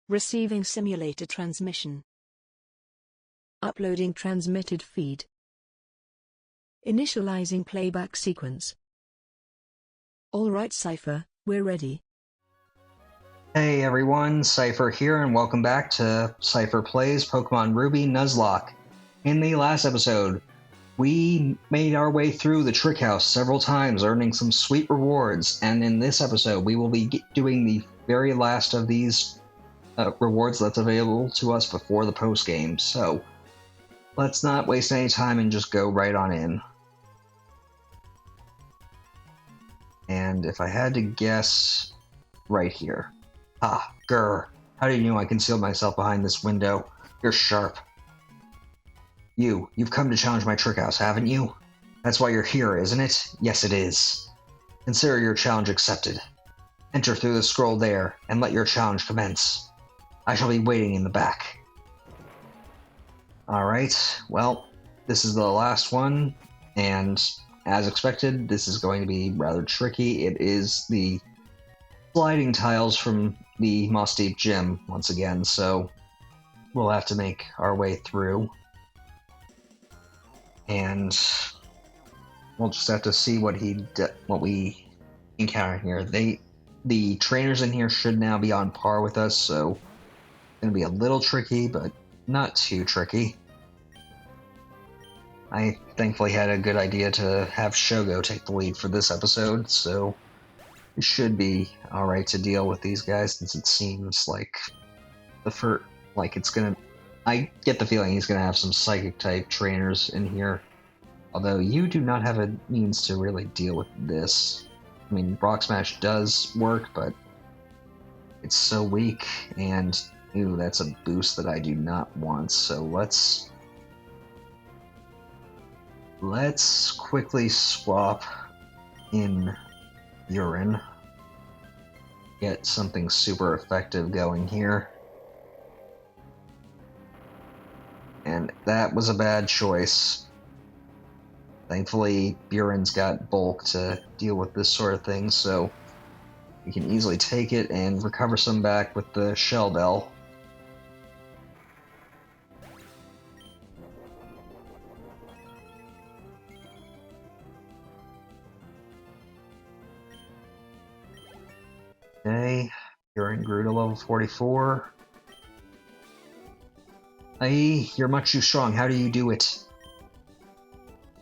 Receiving simulator transmission. Uploading transmitted feed. Initializing playback sequence. Alright Seipher, we're ready. Hey everyone, Seipher here, and welcome back to Seipher Plays Pokemon Ruby Nuzlocke. In the last episode, we made our way through the Trick House several times, earning some sweet rewards, and in this episode we will be doing the very last of these rewards that's available to us before the post-game, so let's not waste any time and just go right on in. And if I had to guess, right here. Ah, grr. How do you know I concealed myself behind this window? You're sharp. You've come to challenge my Trick House, haven't you? That's why you're here, isn't it? Yes, it is. Consider your challenge accepted. Enter through the scroll there, and let your challenge commence. I shall be waiting in the back. Alright, well, this is the last one, and as expected, this is going to be rather tricky. It is the sliding tiles from the Moss Deep Gym, once again, so we'll have to make our way through. And we'll just have to see what we encounter here. The trainers in here should now be on par with us, so it's going to be a little tricky, but not too tricky. I thankfully had a good idea to have Shogo take the lead for this episode, so it should be alright to deal with these guys, since it seems like I get the feeling he's gonna have some psychic type trainers in here. Although you do not have a means to really deal with this. I mean, Rock Smash does work, but it's so weak, and ooh, that's a boost that I do not want, so let's quickly swap in Urine. Get something super effective going here. And that was a bad choice. Thankfully, Buren's got bulk to deal with this sort of thing, so we can easily take it and recover some back with the Shell Bell. Okay, Buren grew to level 44. Hey, you're much too strong. How do you do it?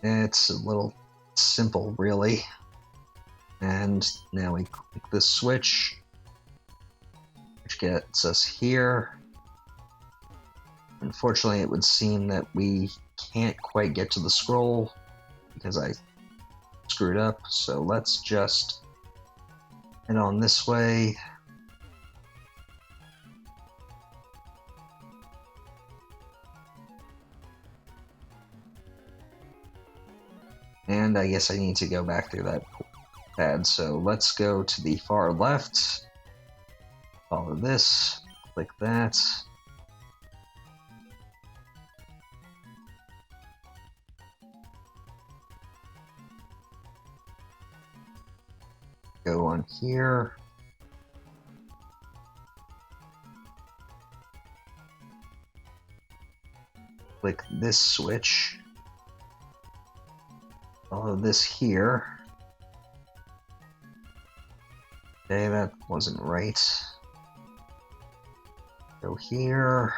It's a little simple, really. And now we click the switch, which gets us here. Unfortunately, it would seem that we can't quite get to the scroll because I screwed up, so let's just head on this way. And I guess I need to go back through that pad, so let's go to the far left, follow this, click that. Go on here. Click this switch. Follow this here. Okay, that wasn't right. Go here.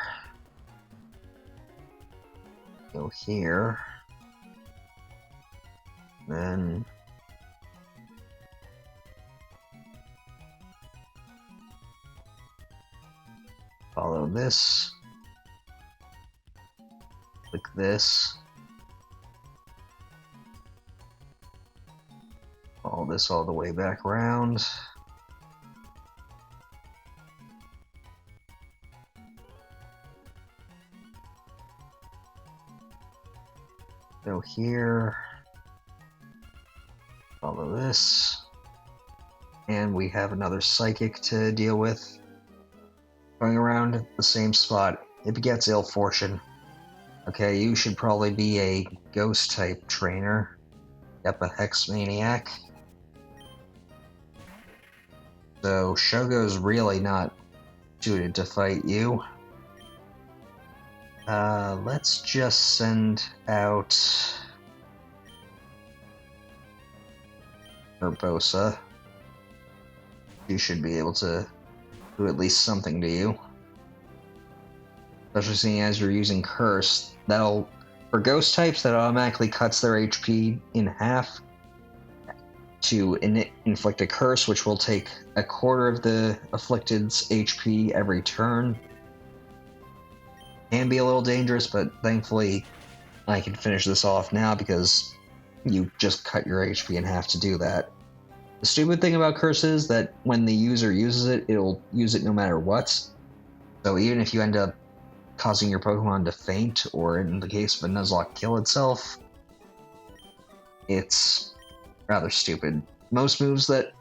Go here. Then follow this. Click this. Follow this all the way back around. Go here. Follow this. And we have another Psychic to deal with. Going around the same spot, it begets ill fortune. Okay, you should probably be a ghost type trainer. Yep, a Hex Maniac. So Shogo's really not suited to fight you. Let's just send out Urbosa. She should be able to do at least something to you. Especially seeing as you're using Curse. That'll, for ghost types, that automatically cuts their HP in half to inflict a curse, which will take a quarter of the afflicted's HP every turn. Can be a little dangerous, but thankfully I can finish this off now because you just cut your HP in half to do that. The stupid thing about curse is that when the user uses it, it'll use it no matter what. So even if you end up causing your Pokemon to faint, or in the case of a Nuzlocke, kill itself, it's rather stupid. Most moves that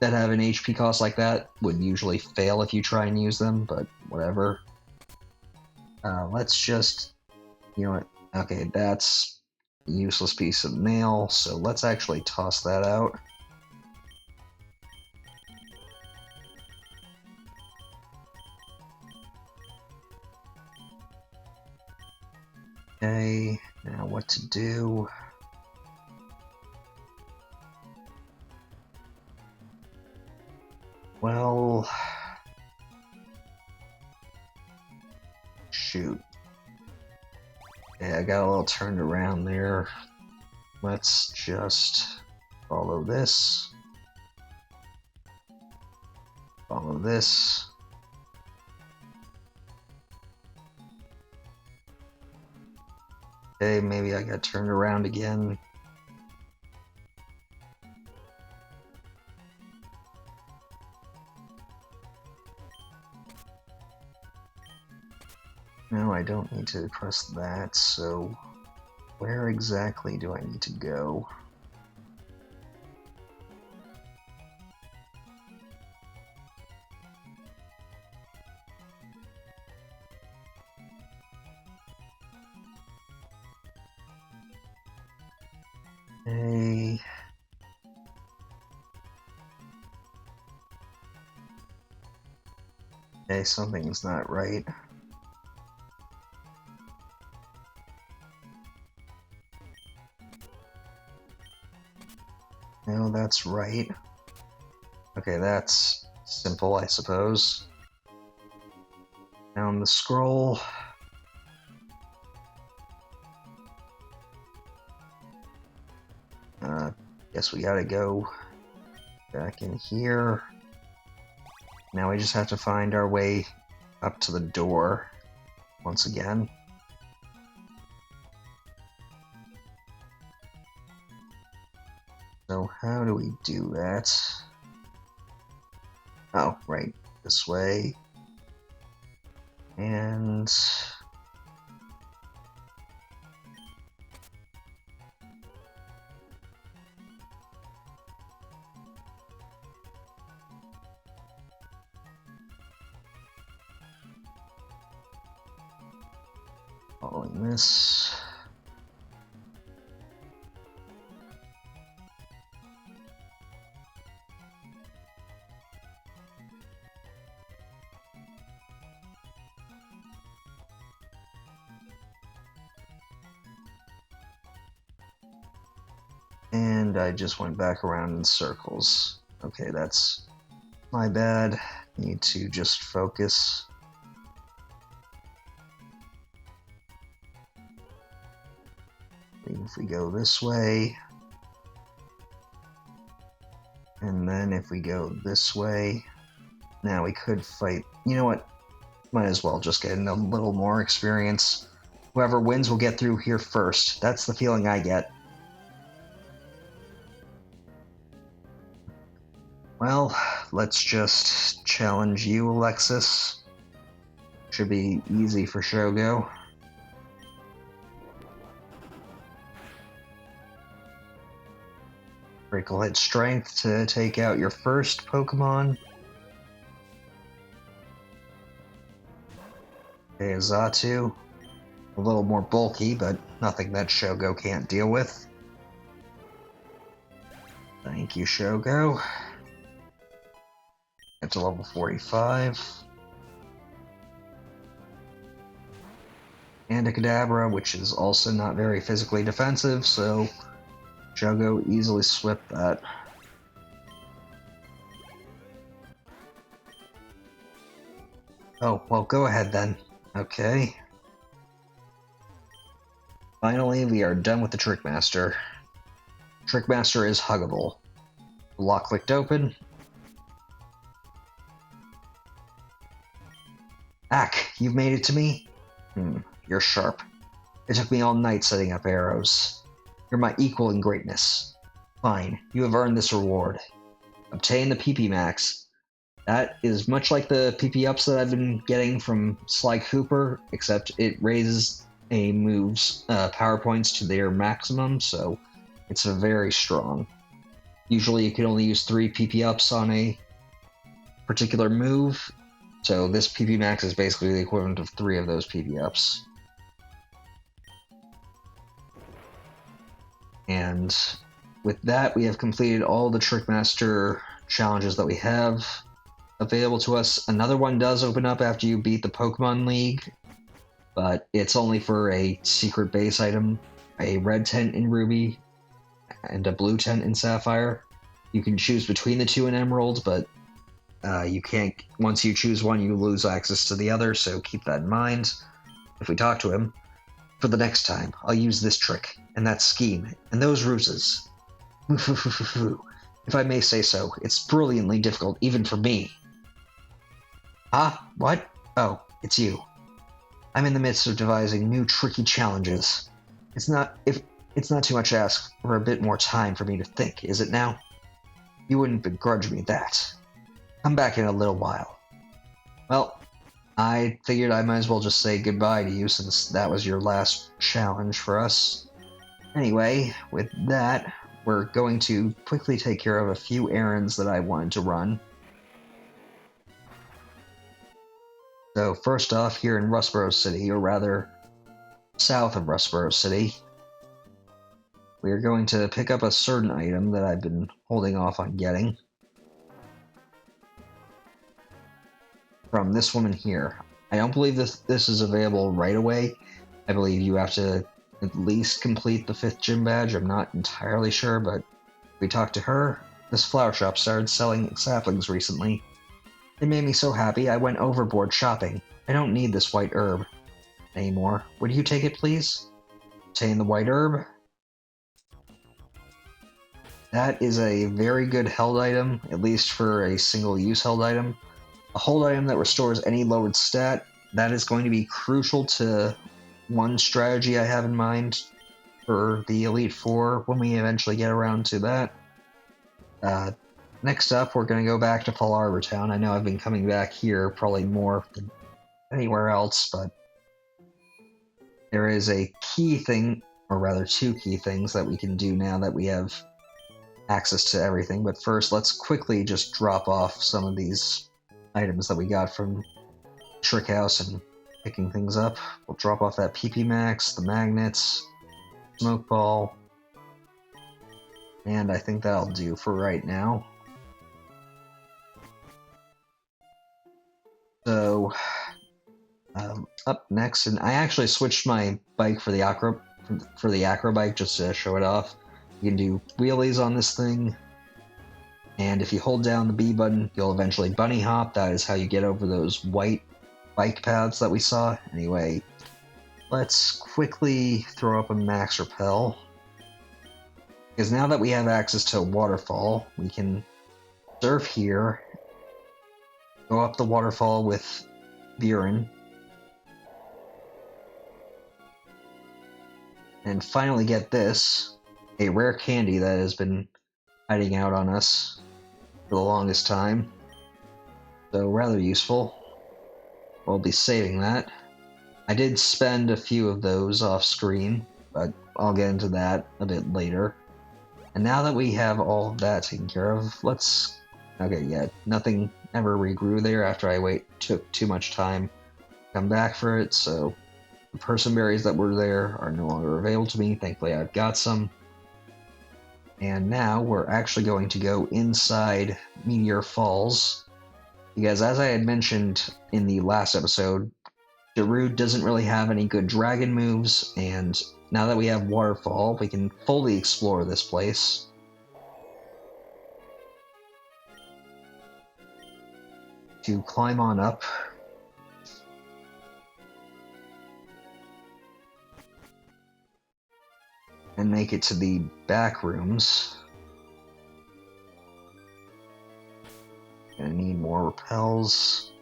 have an HP cost like that would usually fail if you try and use them, but whatever. Let's just, you know what? Okay, that's a useless piece of mail, so let's actually toss that out. Okay, now what to do? Well, shoot. Yeah, I got a little turned around there. Let's just follow this. Follow this. Okay, maybe I got turned around again. No, I don't need to press that, so where exactly do I need to go? Okay. Okay, something's not right. No, that's right. Okay, that's simple, I suppose. Down the scroll. Guess we gotta go back in here. Now we just have to find our way up to the door once again. So how do we do that? Oh, right, this way. And following this. And I just went back around in circles. Okay, that's my bad. Need to just focus. If we go this way, and then if we go this way, now we could fight. You know what? Might as well just get a little more experience. Whoever wins will get through here first. That's the feeling I get. Well, let's just challenge you, Alexis. Should be easy for Shogo. Critical hit strength to take out your first Pokemon. Okay, Zatu. A little more bulky, but nothing that Shogo can't deal with. Thank you, Shogo. Get to level 45. and a Kadabra, which is also not very physically defensive, so Juggo easily swept that. Oh, well, go ahead then. Okay. Finally, we are done with the Trickmaster. Trickmaster is huggable. The lock clicked open. Ack, you've made it to me? You're sharp. It took me all night setting up arrows. You're my equal in greatness. Fine, you have earned this reward. Obtain the PP Max. That is much like the PP ups that I've been getting from Sly Cooper, except it raises a move's power points to their maximum, so it's very strong. Usually you can only use 3 PP ups on a particular move, so this PP Max is basically the equivalent of 3 of those PP ups. And with that, we have completed all the Trickmaster challenges that we have available to us. Another one does open up after you beat the Pokemon League, but it's only for a secret base item, a red tent in Ruby and a blue tent in Sapphire. You can choose between the two in Emerald, but you can't. Once you choose one, you lose access to the other, so keep that in mind. If we talk to him, for the next time, I'll use this trick, and that scheme, and those ruses. If I may say so, it's brilliantly difficult, even for me. Ah, what? Oh, it's you. I'm in the midst of devising new tricky challenges. It's not too much to ask for a bit more time for me to think, is it now? You wouldn't begrudge me that. Come back in a little while. Well, I figured I might as well just say goodbye to you since that was your last challenge for us. Anyway, with that, we're going to quickly take care of a few errands that I wanted to run. So first off, here in Rustboro City, or rather, south of Rustboro City, we are going to pick up a certain item that I've been holding off on getting. From this woman here. I don't believe this is available right away. I believe you have to at least complete the 5th gym badge. I'm not entirely sure, but we talked to her. This flower shop started selling saplings recently. It made me so happy I went overboard shopping. I don't need this white herb anymore. Would you take it, please? Obtain the white herb. That is a very good held item, at least for a single-use held item. A hold item that restores any lowered stat, that is going to be crucial to one strategy I have in mind for the Elite Four when we eventually get around to that. Next up, we're going to go back to Fall Arbor Town. I know I've been coming back here probably more than anywhere else, but there is a key thing, or rather 2 key things that we can do now that we have access to everything. But first, let's quickly just drop off some of these items that we got from Trick House and picking things up. We'll drop off that PP Max, the magnets, smoke ball, and I think that'll do for right now. So, up next, and I actually switched my bike for the acro bike just to show it off. You can do wheelies on this thing, and if you hold down the B button, you'll eventually bunny hop. That is how you get over those white bike paths that we saw. Anyway, let's quickly throw up a max repel. Because now that we have access to a waterfall, we can surf here, go up the waterfall with Buren, and finally get this, a rare candy that has been hiding out on us for the longest time. So rather useful. We'll be saving that. I did spend a few of those off screen, but I'll get into that a bit later. And now that we have all of that taken care of, let's... Okay, yeah, nothing ever regrew there after I took too much time to come back for it, so the person berries that were there are no longer available to me. Thankfully, I've got some. And now we're actually going to go inside Meteor Falls, because as I had mentioned in the last episode, Darude doesn't really have any good dragon moves, and now that we have Waterfall, we can fully explore this place. To climb on up. And make it to the back rooms. Gonna need more repels.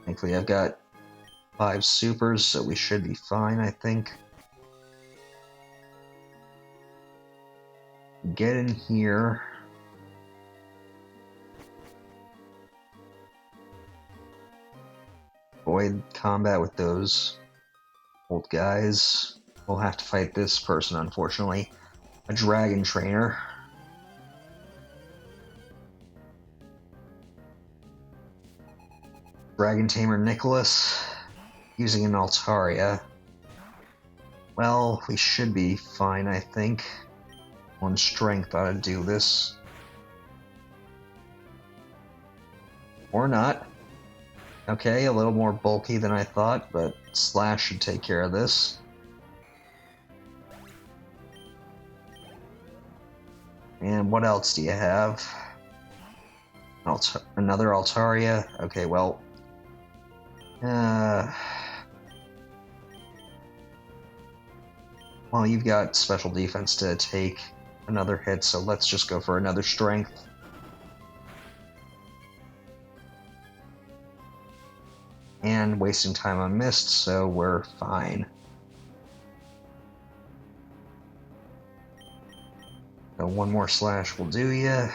Thankfully I've got 5 supers, so we should be fine, I think. Get in here. Avoid combat with those old guys. We'll have to fight this person, unfortunately. A dragon trainer. Dragon Tamer Nicholas. Using an Altaria. Well, we should be fine, I think. 1 strength ought to do this. Or not. Okay, a little more bulky than I thought, but Slash should take care of this. And what else do you have? Another Altaria? Okay, well... well, you've got special defense to take another hit, so let's just go for another strength. And wasting time on Mist, so we're fine. So 1 more slash will do ya.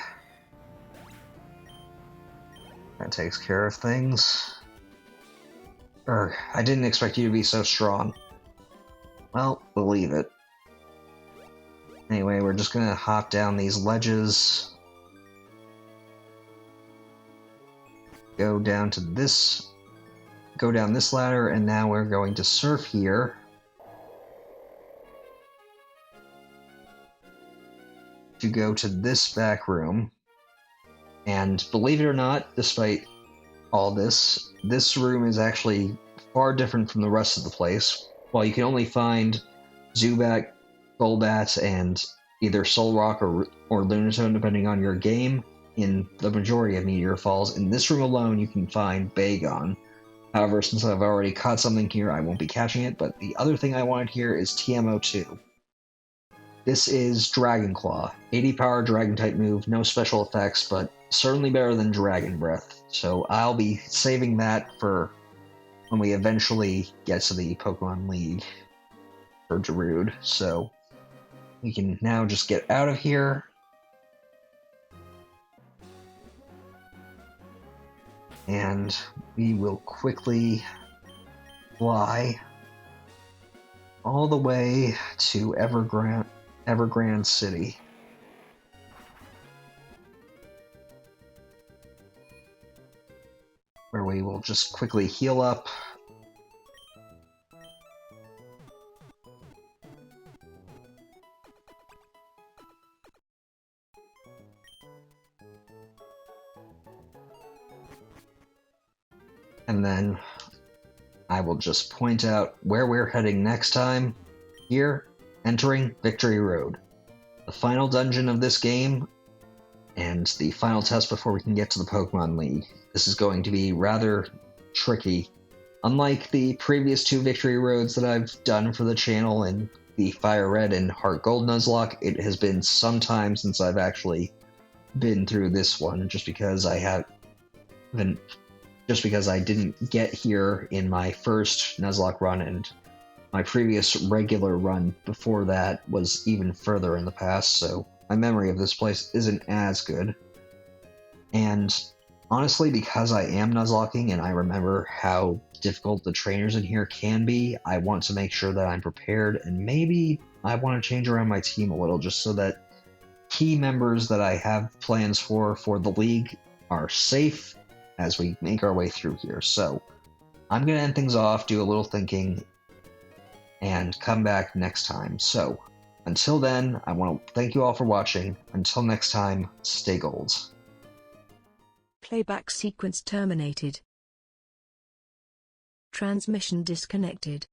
That takes care of things. I didn't expect you to be so strong. Well, believe it. Anyway, we're just gonna hop down these ledges. Go down this ladder, and now we're going to surf here. To go to this back room. And believe it or not, despite all this room is actually far different from the rest of the place. While you can only find Zubat, Golbat, and either Solrock or Lunatone, depending on your game, in the majority of Meteor Falls, in this room alone you can find Bagon. However, since I've already caught something here, I won't be catching it, but the other thing I wanted here is TMO2. This is Dragon Claw. 80 power Dragon type move, no special effects, but certainly better than Dragon Breath. So I'll be saving that for when we eventually get to the Pokemon League for Darude. So we can now just get out of here. And we will quickly fly all the way to Evergrande City. Where we will just quickly heal up. And then I will just point out where we're heading next time. Here, entering Victory Road. The final dungeon of this game, and the final test before we can get to the Pokemon League. This is going to be rather tricky. Unlike the previous 2 Victory Roads that I've done for the channel in the Fire Red and Heart Gold Nuzlocke, it has been some time since I've actually been through this one, just because I didn't get here in my first Nuzlocke run, and my previous regular run before that was even further in the past, so my memory of this place isn't as good. And honestly, because I am Nuzlocking and I remember how difficult the trainers in here can be, I want to make sure that I'm prepared, and maybe I want to change around my team a little just so that key members that I have plans for the league are safe as we make our way through here. So I'm going to end things off, do a little thinking, and come back next time. So until then, I want to thank you all for watching. Until next time, stay gold. Playback sequence terminated. Transmission disconnected.